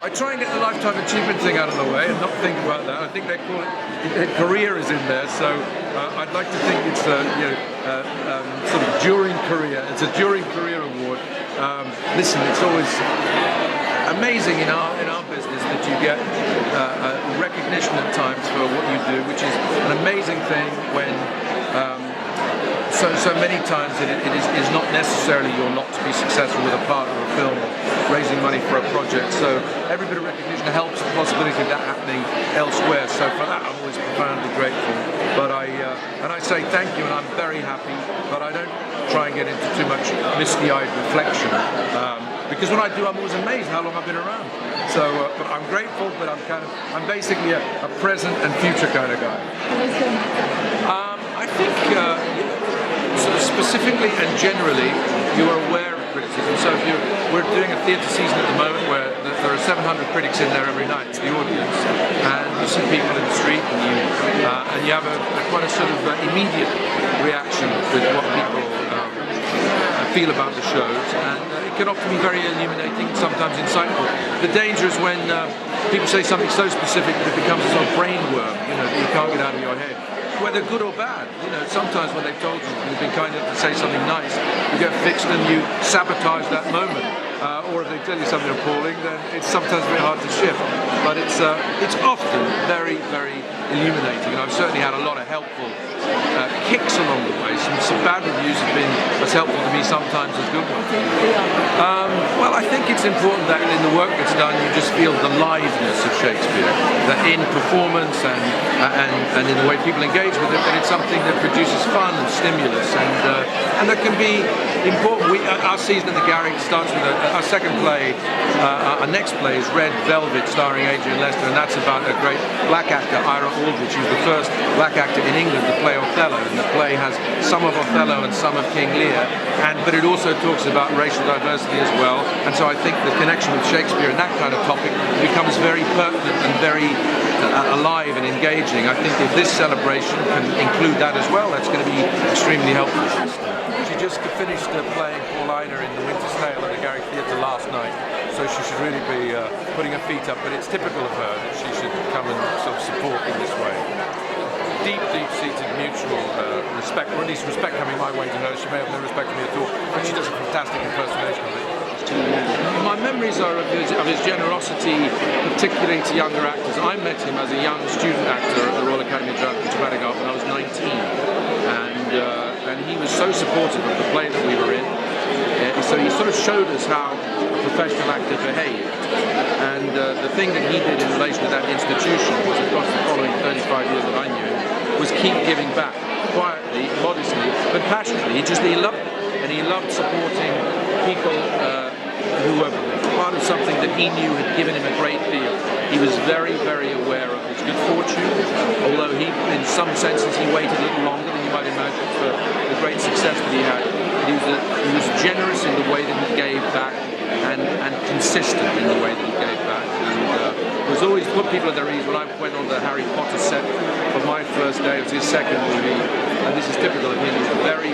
I try and get the lifetime achievement thing out of the way and not think about that. I think they call it career is in there, so I'd like to think it's sort of during career. It's a during career award. Listen, it's always amazing in our business that you get recognition at times for what you do, which is an amazing thing when. So many times it is not necessarily you're not to be successful with a part of a film or raising money for a project. So every bit of recognition helps the possibility of that happening elsewhere. So for that I'm always profoundly grateful. But I say thank you and I'm very happy, but I don't try and get into too much misty-eyed reflection. Because when I do, I'm always amazed how long I've been around. So, but I'm grateful, but I'm basically a present and future kind of guy. I think specifically and generally, you are aware of criticism. So we're doing a theatre season at the moment where there are 700 critics in there every night, the audience, and you see people in the street, and you have quite a sort of immediate reaction with what people feel about the shows, and it can often be very illuminating, sometimes insightful. The danger is when people say something so specific that it becomes a sort of brain worm, that you can't get out of your head. Whether good or bad, sometimes when they've told you've been kind enough to say something nice, you get fixed and you sabotage that moment. Or if they tell you something appalling, then it's sometimes very hard to shift. But it's often very, very illuminating, and I've certainly had a lot of helpful kicks along the way. Some bad reviews have been as helpful to me sometimes as good ones. Well, I think it's important that in the work that's done, you just feel the liveness of Shakespeare, that in performance and in the way people engage with it, that it's something that produces fun and stimulus, and that can be important. Our season at the Garrick starts with our second play. Our next play is Red Velvet, starring Adrian Lester, and that's about a great black actor, Ira Aldrich, who's the first black actor in England to play Othello, and the play has some of Othello and some of King Lear, but it also talks about racial diversity as well, and so I think the connection with Shakespeare and that kind of topic becomes very pertinent and very alive and engaging. I think if this celebration can include that as well, that's going to be extremely helpful. She just finished playing Paulina in The Winter's Tale at the Garrick Theatre last night, so she should really be putting her feet up, but it's typical of her that she should come and sort of support in this way. Deep-seated mutual respect, or at least respect coming my way to her. She may have no respect for me at all, but she does a fantastic impersonation of it. My memories are of his generosity, particularly to younger actors. I met him as a young student actor at the Royal Academy of Dramatic Art when I was 19, and he was so supportive of the play that we were in. So he sort of showed us how a professional actor behaved, and the thing that he did in relation to that institution was, across the following 35 years that I knew him, was keep giving back, quietly, modestly, but passionately. He loved it, and he loved supporting people who were part of something that he knew had given him a great deal. He was very, very aware of his good fortune, although in some senses he waited a little longer than you might imagine for the great success that he had. He was generous in the way that he gave back, and consistent in the way that he gave back, and was always put people at their ease. When I went on the Harry Potter set for my first day, it was his second movie, and this is typical of him. He's very,